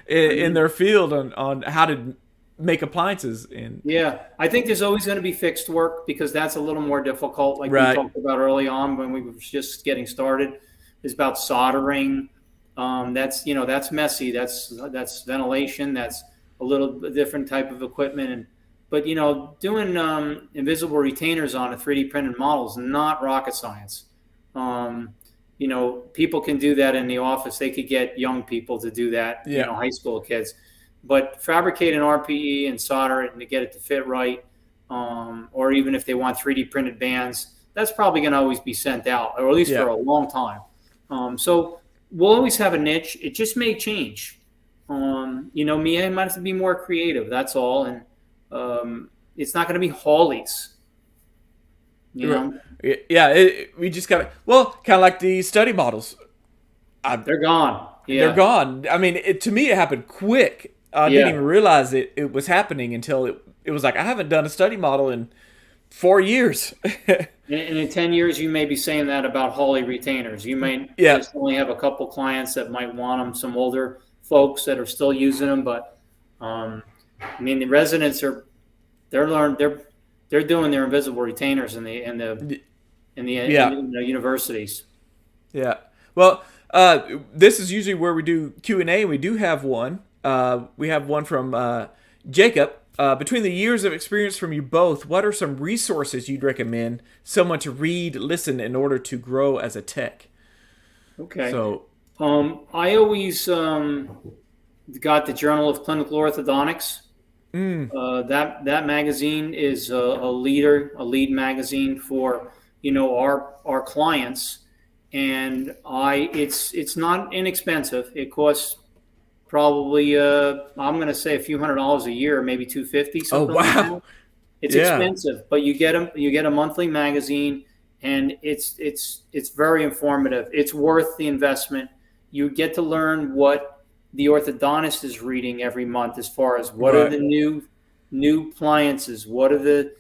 in their field on how to make appliances. Yeah, I think there's always going to be fixed work because that's a little more difficult, like Right. we talked about early on when we were just getting started. Is about soldering. That's messy. That's ventilation. That's a little different type of equipment. But doing invisible retainers on a 3D printed model is not rocket science. People can do that in the office. They could get young people to do that. Yeah. High school kids. But fabricate an RPE and solder it and to get it to fit right, or even if they want 3D printed bands, that's probably going to always be sent out, or at least for a long time. So we'll always have a niche. It just may change. Me, I might have to be more creative. That's all. And it's not going to be Hawleys. Yeah, we just got kind of like the study models. They're gone. Yeah. They're gone. I mean, to me, it happened quick. I didn't even realize it was happening until it was like I haven't done a study model in 4 years. And in 10 years, you may be saying that about Hawley retainers. You might Yeah. just only have a couple clients that might want them, some older folks that are still using them. But I mean, the residents are they're doing their invisible retainers Yeah. in the universities. Yeah. Well, this is usually where we do Q&A. We do have one. We have one from Jacob. Between the years of experience from you both, what are some resources you'd recommend someone to read, listen in order to grow as a tech? Okay. So, I always got the Journal of Clinical Orthodontics. That magazine is a lead magazine for our clients, and it's not inexpensive. It costs probably I'm going to say a few $100s a year, maybe 250, oh something like wow, that. It's yeah, expensive, but you get a monthly magazine, and it's very informative. It's worth the investment. You get to learn what the orthodontist is reading every month, as far as what are right, the new appliances, what are the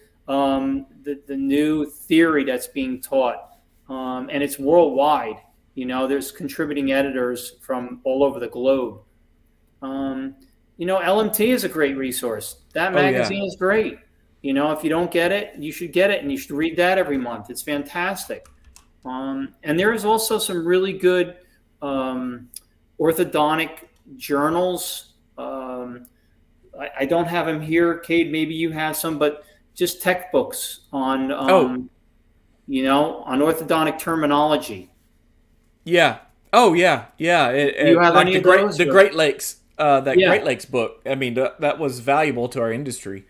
new theory that's being taught, and it's worldwide. There's contributing editors from all over the globe. Um, LMT is a great resource. That oh yeah, magazine is great. If you don't get it, you should get it, and you should read that every month. It's fantastic. And there is also some really good orthodontic journals. I don't have them here, Cade. Maybe you have some, but just tech books on oh on orthodontic terminology. yeah, oh yeah, yeah. Do you have Like any of those? the Great Lakes, that Yeah. Great Lakes book. I mean, that was valuable to our industry.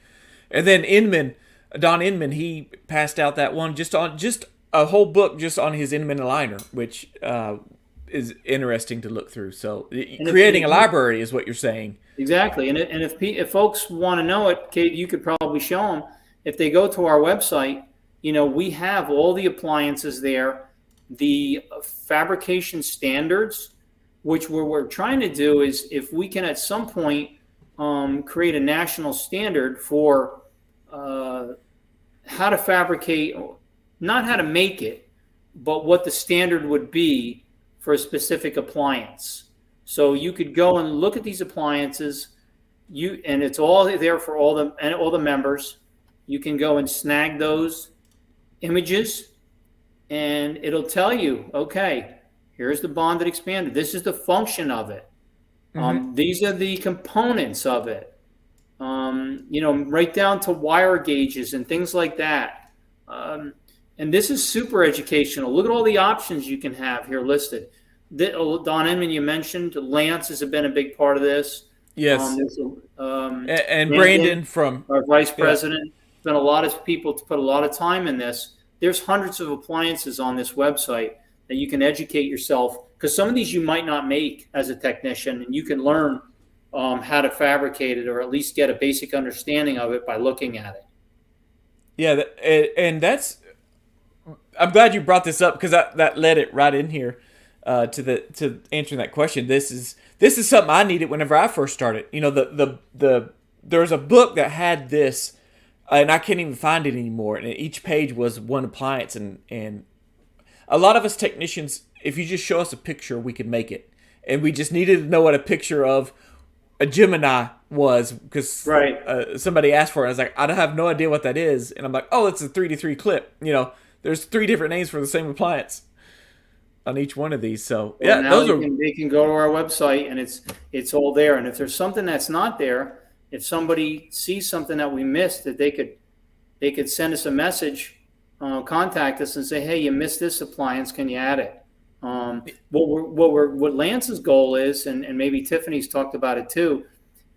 And then Inman, Don Inman, he passed out that one just a whole book just on his Inman aligner, which is interesting to look through. So And creating a if you, library is what you're saying. Exactly, and if folks want to know it, Kate, you could probably show them. If they go to our website, we have all the appliances there, the fabrication standards, which we're trying to do is, if we can at some point create a national standard for how to fabricate, not how to make it, but what the standard would be for a specific appliance. So you could go and look at these appliances, and it's all there for all the members. You can go and snag those images, and it'll tell you, okay, here's the bonded expander. This is the function of it. These are the components of it. Right down to wire gauges and things like that. And this is super educational. Look at all the options you can have here listed. Don Inman, you mentioned Lance has been a big part of this. Yes, and Brandon, Brandon from our vice yeah, president, spent a lot of people to put a lot of time in this. There's hundreds of appliances on this website that you can educate yourself, because some of these you might not make as a technician, and you can learn how to fabricate it, or at least get a basic understanding of it by looking at it. yeah, and that's. I'm glad you brought this up because that led it right in here to answering that question. This is something I needed whenever I first started. There was a book that had this, and I can't even find it anymore. And each page was one appliance, and a lot of us technicians, if you just show us a picture, we could make it, and we just needed to know what a picture of a Gemini was, because Right. somebody asked for it. I was like, I have no idea what that is, and I'm like, oh, it's a 3-3 clip. There's 3 different names for the same appliance on each one of these. So Well, yeah, now those are they can go to our website, and it's all there. And if there's something that's not there, if somebody sees something that we missed, that they could send us a message, contact us, and say, hey, you missed this appliance. Can you add it? What Lance's goal is, and maybe Tiffany's talked about it too,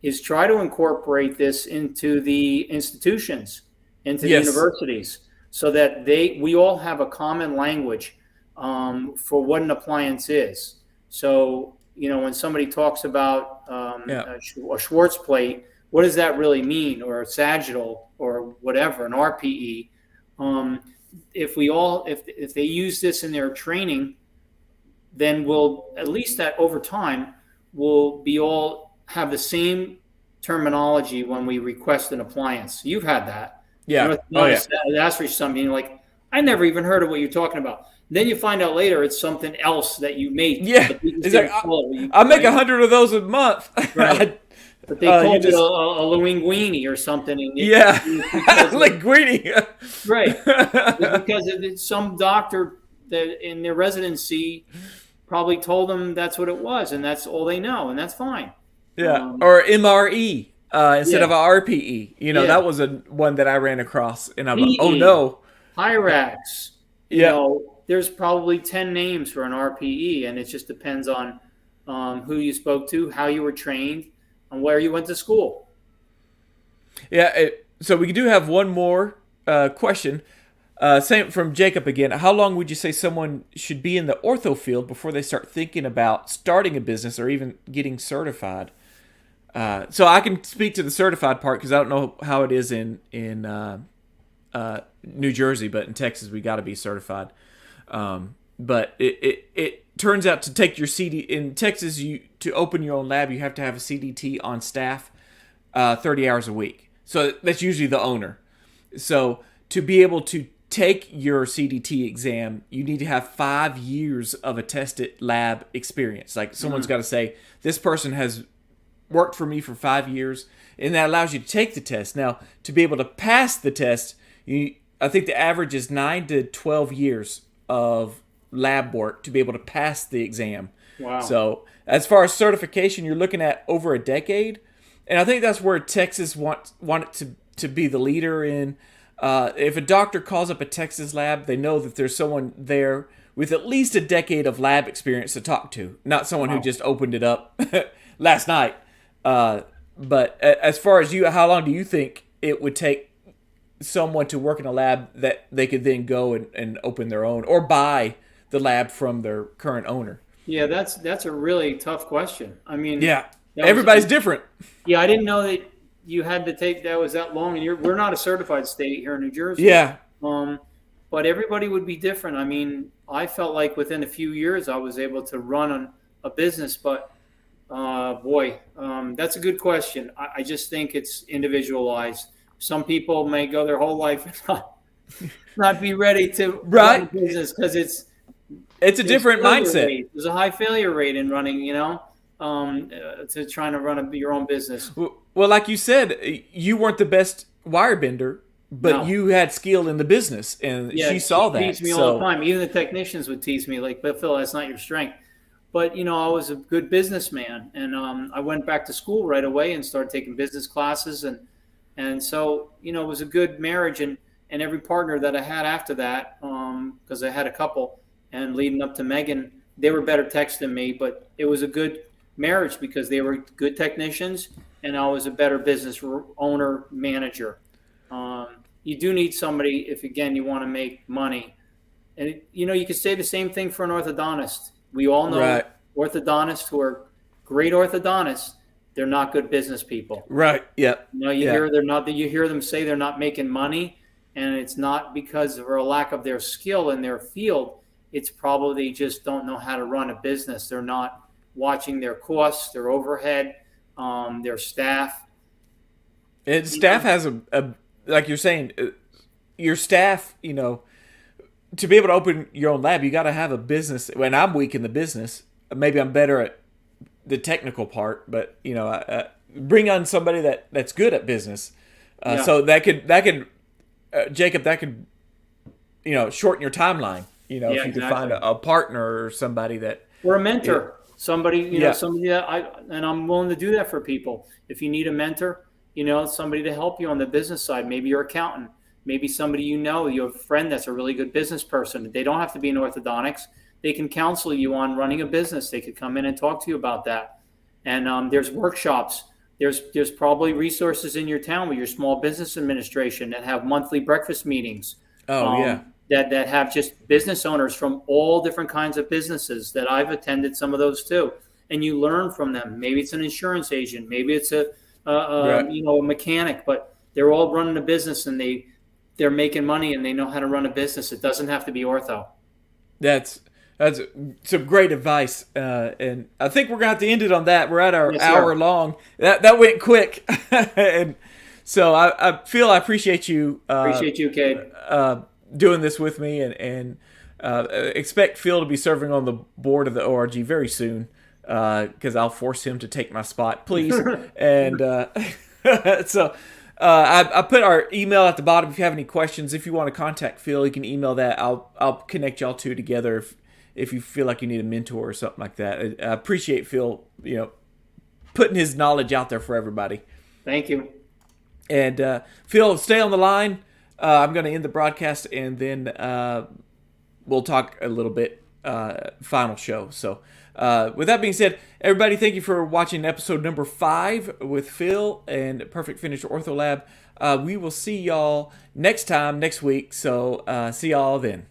is try to incorporate this into the institutions, into the yes, universities, so that we all have a common language for what an appliance is. So when somebody talks about yeah, a Schwartz plate, what does that really mean, or a sagittal, or whatever, an RPE? If they use this in their training, then we'll, at least that over time, we'll be all have the same terminology when we request an appliance. You've had that. Yeah. An Oh yeah. orthodontist asks for something, you're like, I never even heard of what you're talking about. Then you find out later it's something else that you make, Yeah. but they just It's like didn't call it, I make right? 100 of those a month. Right. But they You called it just a linguine or something, and yeah. it's because of, Linguini. right. It's because some doctor that in their residency probably told them that's what it was, and that's all they know, and that's fine. Yeah, Um, or MRE instead yeah, of a RPE. yeah. That was a one that I ran across, and I'm like, oh PE, no. Hyrax. Yeah, There's probably 10 names for an RPE, and it just depends on who you spoke to, how you were trained, and where you went to school. yeah. So we do have one more question. Same from Jacob again. How long would you say someone should be in the ortho field before they start thinking about starting a business or even getting certified? So I can speak to the certified part because I don't know how it is in New Jersey, but in Texas we got to be certified. But it turns out to take your CD in Texas, you to open your own lab, you have to have a CDT on staff, 30 hours a week. So that's usually the owner. So to be able to take your CDT exam, you need to have 5 years of attested lab experience. Like someone's got to say this person has worked for me for 5 years, and that allows you to take the test. Now, to be able to pass the test, I think the average is 9 to 12 years of lab work to be able to pass the exam. Wow. So, as far as certification, you're looking at over a decade, and I think that's where Texas want it to be the leader in. If a doctor calls up a Texas lab, they know that there's someone there with at least a decade of lab experience to talk to, not someone who just opened it up last night. But as far as you, how long do you think it would take someone to work in a lab that they could then go and open their own or buy the lab from their current owner? Yeah, that's a really tough question. I mean, Yeah, everybody's different. Yeah, I didn't know that you had to take that was that long, and we're not a certified state here in New Jersey. Yeah, But everybody would be different. I mean, I felt like within a few years I was able to run a business, but that's a good question. I just think it's individualized. Some people may go their whole life and not be ready to run a business because it's a different mindset. There's a high failure rate in running, to trying to run your own business. Well, like you said, you weren't the best wire bender, but you had skill in the business, and she saw that. Tease me all the time. Even the technicians would tease me, like, "But Phil, that's not your strength." But I was a good businessman, and I went back to school right away and started taking business classes, and so it was a good marriage, and every partner that I had after that, because I had a couple, and leading up to Megan, they were better techs than me, but it was a good marriage because they were good technicians, and I was a better business owner manager. You do need somebody if again you want to make money, and you could say the same thing for an orthodontist. We all know orthodontists who are great orthodontists. They're not good business people. Right. Yep. You hear them say they're not making money, and it's not because of a lack of their skill in their field. It's probably they just don't know how to run a business. They're not watching their costs, their overhead, their staff. And staff has a like you're saying, your staff, to be able to open your own lab, you got to have a business. When I'm weak in the business, maybe I'm better at the technical part, but bring on somebody that's good at business. So that could Jacob, that could shorten your timeline. If you could find a partner or somebody that or a mentor, somebody somebody that I'm willing to do that for people. If you need a mentor, somebody to help you on the business side, maybe your accountant. Maybe somebody you have a friend that's a really good business person. They don't have to be in orthodontics. They can counsel you on running a business. They could come in and talk to you about that. And there's workshops. There's probably resources in your town with your small business administration that have monthly breakfast meetings. That have just business owners from all different kinds of businesses that I've attended some of those too. And you learn from them. Maybe it's an insurance agent. Maybe it's a mechanic, but they're all running a business and they're making money and they know how to run a business. It doesn't have to be ortho. That's some great advice, and I think we're going to have to end it on that. We're at our hour long. That went quick, and So I appreciate you Appreciate you, Cade. doing this with me, and expect Phil to be serving on the board of the ORG very soon, because I'll force him to take my spot, please. And so I put our email at the bottom if you have any questions. If you want to contact Phil, you can email that. I'll connect y'all two together if you feel like you need a mentor or something like that. I appreciate Phil, putting his knowledge out there for everybody. Thank you. And Phil, stay on the line. I'm going to end the broadcast, and then we'll talk a little bit final show. So with that being said, everybody, thank you for watching episode number 5 with Phil and Perfect Finish Ortho Lab. We will see y'all next week. So see y'all then.